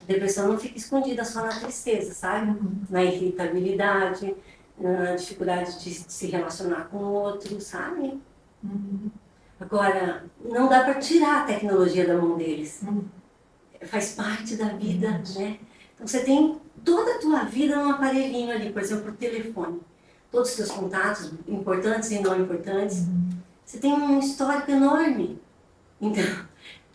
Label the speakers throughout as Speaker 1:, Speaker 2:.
Speaker 1: Depressão não fica escondida só na tristeza, sabe? Na irritabilidade, na dificuldade de se relacionar com o outro, sabe? Agora, não dá para tirar a tecnologia da mão deles. Faz parte da vida, né? Então você tem toda a tua vida num aparelhinho ali, por exemplo, o telefone. Todos os seus contatos, importantes e não importantes. Você tem um histórico enorme. Então,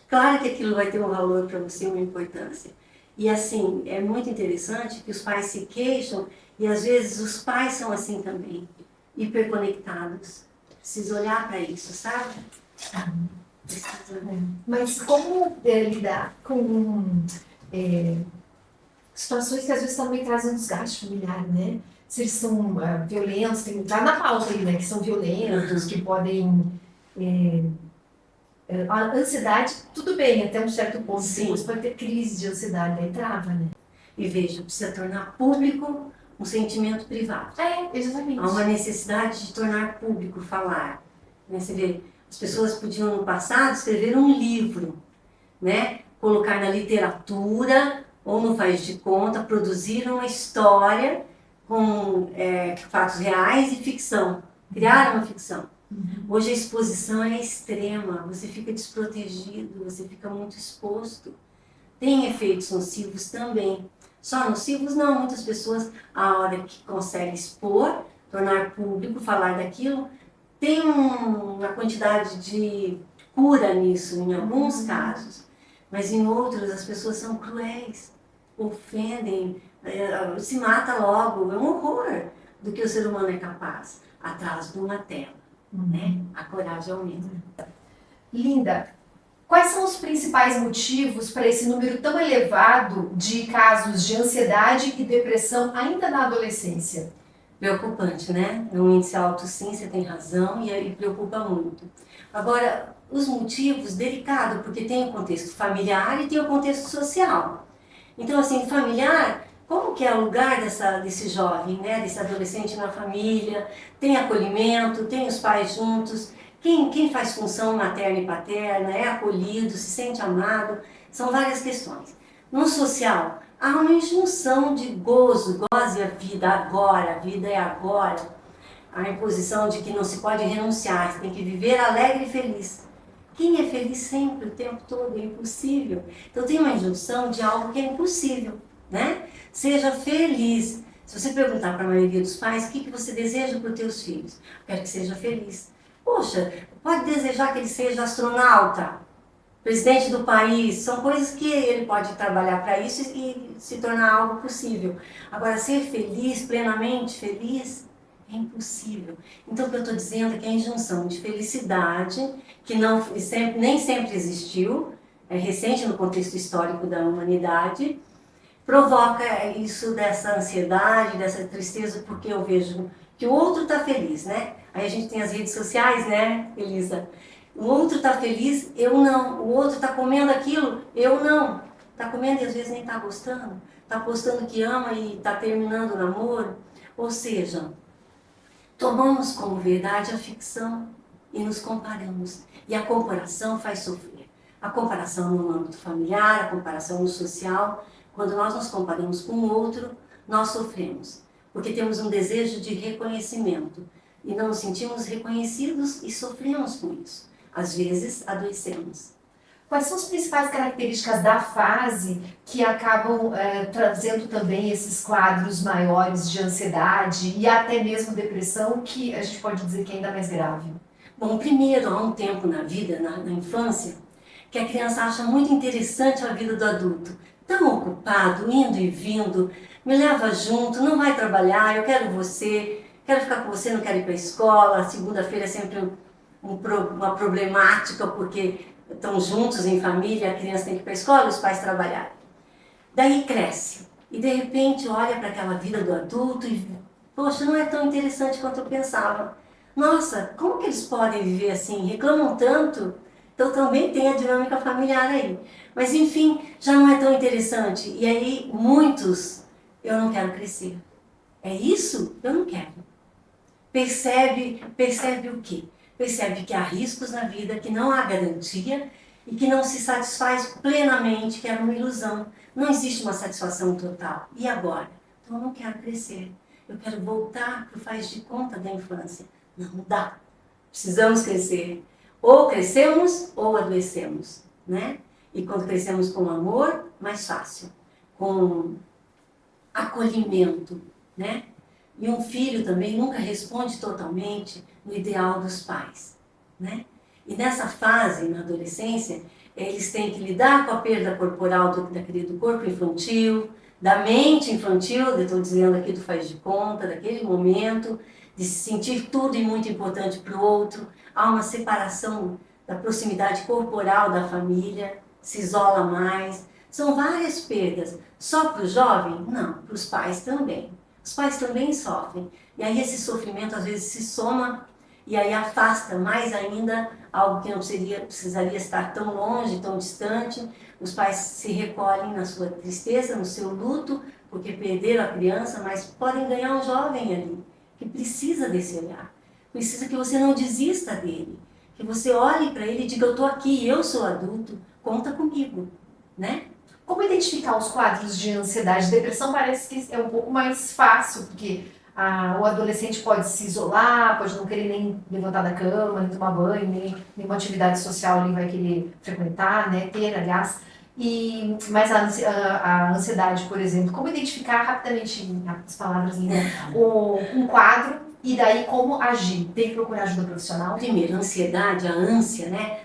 Speaker 1: claro que aquilo vai ter um valor para você, uma importância. E assim, é muito interessante que os pais se queixam e às vezes os pais são assim também, hiperconectados. Precisa olhar para isso, sabe?
Speaker 2: Mas como lidar com situações que às vezes também trazem um desgaste familiar, né? Se eles são violentos, tá na pauta aí, né? Que são violentos, que podem... a ansiedade, tudo bem, até um certo ponto.
Speaker 1: Sim.
Speaker 2: Depois pode ter crise de ansiedade, aí trava, né?
Speaker 1: E veja, precisa tornar público um sentimento privado.
Speaker 2: Exatamente.
Speaker 1: Há uma necessidade de tornar público, falar. Né? Você vê, as pessoas podiam no passado escrever um livro, né? Colocar na literatura ou no faz de conta, produzir uma história com fatos reais e ficção, criar uma ficção. Hoje a exposição é extrema, você fica desprotegido, você fica muito exposto. Tem efeitos nocivos também. Só nocivos não, muitas pessoas, a hora que conseguem expor, tornar público, falar daquilo, tem uma quantidade de cura nisso, em alguns casos. Mas em outros as pessoas são cruéis, ofendem, se mata logo. É um horror do que o ser humano é capaz, atrás de uma tela. Né? A coragem aumenta.
Speaker 2: Linda, quais são os principais motivos para esse número tão elevado de casos de ansiedade e depressão ainda na adolescência?
Speaker 1: Preocupante, né? É um índice alto, sim, você tem razão, e preocupa muito. Agora, os motivos, delicado, porque tem o contexto familiar e tem o contexto social. Então, assim, familiar, como que é o lugar desse jovem, né? Desse adolescente na família? Tem acolhimento, tem os pais juntos, quem faz função materna e paterna, é acolhido, se sente amado, são várias questões. No social, há uma injunção de goze a vida é agora. A imposição de que não se pode renunciar, você tem que viver alegre e feliz. Quem é feliz sempre, o tempo todo, é impossível. Então tem uma injunção de algo que é impossível, né? Seja feliz. Se você perguntar para a maioria dos pais, o que você deseja para os teus filhos? Quero que seja feliz. Poxa, pode desejar que ele seja astronauta, presidente do país, são coisas que ele pode trabalhar para isso e se tornar algo possível. Agora, ser feliz, plenamente feliz, é impossível. Então, o que eu estou dizendo é que a injunção de felicidade, que nem sempre existiu, é recente no contexto histórico da humanidade, provoca isso dessa ansiedade, dessa tristeza, porque eu vejo que o outro está feliz, né? Aí a gente tem as redes sociais, né, Elisa? O outro está feliz, eu não. O outro está comendo aquilo, eu não. Está comendo e às vezes nem está gostando. Está postando que ama e está terminando o namoro. Ou seja, tomamos como verdade a ficção e nos comparamos. E a comparação faz sofrer. A comparação no âmbito familiar, a comparação no social. Quando nós nos comparamos com o outro, nós sofremos. Porque temos um desejo de reconhecimento. E não nos sentimos reconhecidos e sofremos com isso. Às vezes, adoecemos.
Speaker 2: Quais são as principais características da fase que acabam trazendo também esses quadros maiores de ansiedade e até mesmo depressão, que a gente pode dizer que é ainda mais grave?
Speaker 1: Bom, primeiro, há um tempo na vida, na infância, que a criança acha muito interessante a vida do adulto. Tão ocupado, indo e vindo, me leva junto, não vai trabalhar, eu quero você, quero ficar com você, não quero ir para a escola, segunda-feira é sempre uma problemática, porque estão juntos em família, a criança tem que ir para a escola, os pais trabalharem. Daí cresce, e de repente olha para aquela vida do adulto e, poxa, não é tão interessante quanto eu pensava. Nossa, como que eles podem viver assim? Reclamam tanto. Então também tem a dinâmica familiar aí. Mas enfim, já não é tão interessante. E aí muitos, eu não quero crescer. É isso? Eu não quero. Percebe o quê? Percebe que há riscos na vida, que não há garantia e que não se satisfaz plenamente, que era uma ilusão. Não existe uma satisfação total. E agora? Então eu não quero crescer. Eu quero voltar para o faz de conta da infância. Não dá. Precisamos crescer. Ou crescemos ou adoecemos, né? E quando crescemos com amor, mais fácil. Com acolhimento, né? E um filho também nunca responde totalmente no ideal dos pais, né? E nessa fase, na adolescência, eles têm que lidar com a perda corporal do corpo infantil, da mente infantil, eu estou dizendo aqui do faz de conta, daquele momento, de se sentir tudo e muito importante para o outro. Há uma separação da proximidade corporal da família, se isola mais. São várias perdas. Só para o jovem? Não, para os pais também. Os pais também sofrem. E aí esse sofrimento às vezes se soma e aí afasta mais ainda algo que não precisaria estar tão longe, tão distante. Os pais se recolhem na sua tristeza, no seu luto, porque perderam a criança, mas podem ganhar um jovem ali, que precisa desse olhar. Precisa que você não desista dele, que você olhe para ele e diga, eu estou aqui, eu sou adulto, conta comigo, né?
Speaker 2: Como identificar os quadros de ansiedade? Depressão parece que é um pouco mais fácil, porque o adolescente pode se isolar, pode não querer nem levantar da cama, nem tomar banho, nem nenhuma atividade social ele vai querer frequentar, né? Ter, aliás. Mas a ansiedade, por exemplo, como identificar rapidamente, as palavras, né? Um quadro e daí como agir? Tem que procurar ajuda profissional?
Speaker 1: Primeiro, a ansiedade, a ânsia, né?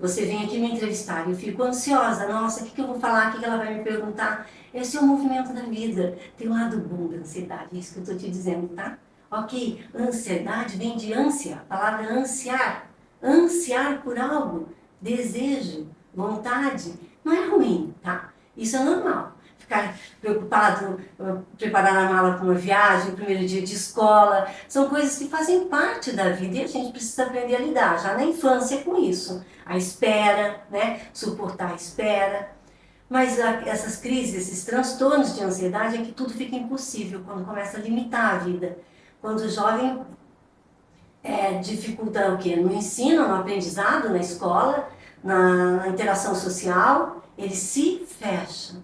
Speaker 1: Você vem aqui me entrevistar e eu fico ansiosa. Nossa, o que eu vou falar? O que ela vai me perguntar? Esse é o movimento da vida. Tem um lado bom da ansiedade, é isso que eu estou te dizendo, tá? Ok, ansiedade vem de ânsia, a palavra ansiar. Ansiar por algo, desejo, vontade. Não é ruim, tá? Isso é normal. Ficar preocupado, preparar a mala para uma viagem, o primeiro dia de escola, são coisas que fazem parte da vida e a gente precisa aprender a lidar, já na infância, com isso. A espera, né? Suportar a espera. Mas essas crises, esses transtornos de ansiedade é que tudo fica impossível quando começa a limitar a vida. Quando o jovem dificulta o quê? No ensino, no aprendizado, na escola, na interação social, ele se fecha.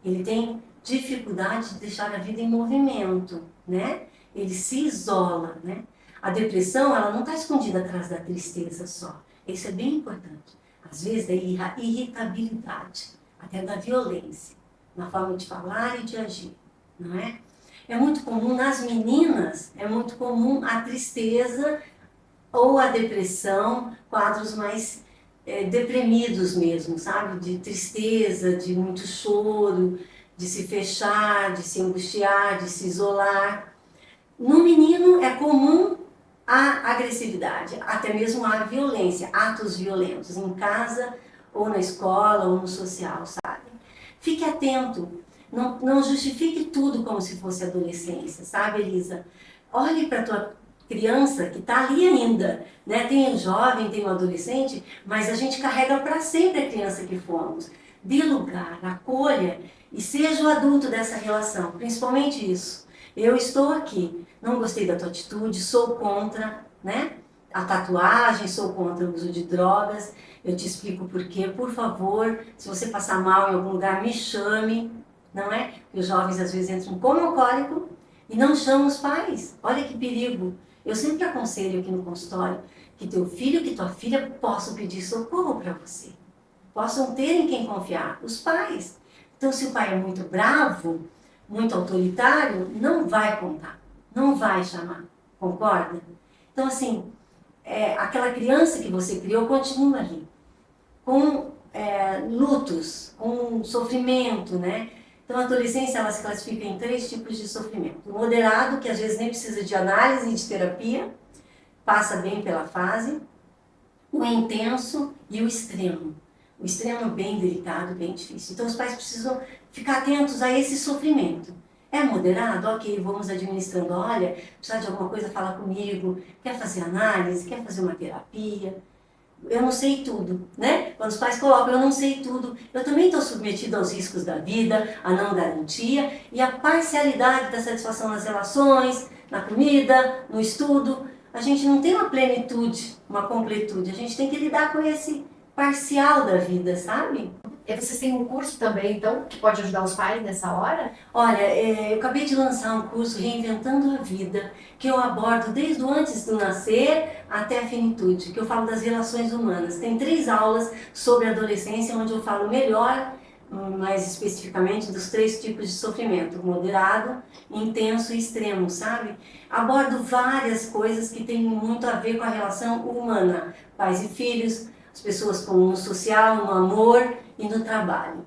Speaker 1: Ele tem dificuldade de deixar a vida em movimento, né? Ele se isola, né? A depressão, ela não está escondida atrás da tristeza só. Isso é bem importante. Às vezes, da irritabilidade, até da violência, na forma de falar e de agir, não é? É muito comum, nas meninas, é muito comum a tristeza ou a depressão, quadros mais deprimidos mesmo, sabe? De tristeza, de muito choro, de se fechar, de se angustiar, de se isolar. No menino é comum a agressividade, até mesmo a violência, atos violentos em casa ou na escola ou no social, sabe? Fique atento, não justifique tudo como se fosse adolescência, sabe, Elisa? Olhe para a tua criança que está ali ainda, né? Tem um jovem, tem um adolescente, mas a gente carrega para sempre a criança que fomos. Dê lugar, acolha e seja o adulto dessa relação, principalmente isso. Eu estou aqui, não gostei da tua atitude, sou contra, né? A tatuagem, sou contra o uso de drogas, eu te explico por quê. Por favor, se você passar mal em algum lugar, me chame, não é? Porque os jovens às vezes entram como alcoólico e não chamam os pais. Olha que perigo. Eu sempre aconselho aqui no consultório que teu filho, que tua filha possam pedir socorro para você. Possam ter em quem confiar, os pais. Então, se o pai é muito bravo, muito autoritário, não vai contar, não vai chamar, concorda? Então, assim, aquela criança que você criou continua ali, com lutos, com sofrimento, né? Então, a adolescência, ela se classifica em 3 tipos de sofrimento. O moderado, que às vezes nem precisa de análise e de terapia, passa bem pela fase. O intenso e o extremo. O extremo é bem delicado, bem difícil. Então, os pais precisam ficar atentos a esse sofrimento. É moderado? Ok, vamos administrando. Olha, precisa de alguma coisa, fala comigo. Quer fazer análise? Quer fazer uma terapia? Eu não sei tudo, né? Quando os pais colocam, eu não sei tudo, eu também estou submetido aos riscos da vida, à não garantia e à parcialidade da satisfação nas relações, na comida, no estudo. A gente não tem uma plenitude, uma completude, a gente tem que lidar com esse parcial da vida, sabe?
Speaker 2: E vocês têm um curso também, então, que pode ajudar os pais nessa hora?
Speaker 1: Olha, eu acabei de lançar um curso Reinventando a Vida, que eu abordo desde o antes do nascer até a finitude, que eu falo das relações humanas. Tem 3 aulas sobre a adolescência, onde eu falo melhor, mais especificamente, dos 3 tipos de sofrimento: moderado, intenso e extremo, sabe? Abordo várias coisas que têm muito a ver com a relação humana, pais e filhos, as pessoas com o social, no amor e no trabalho.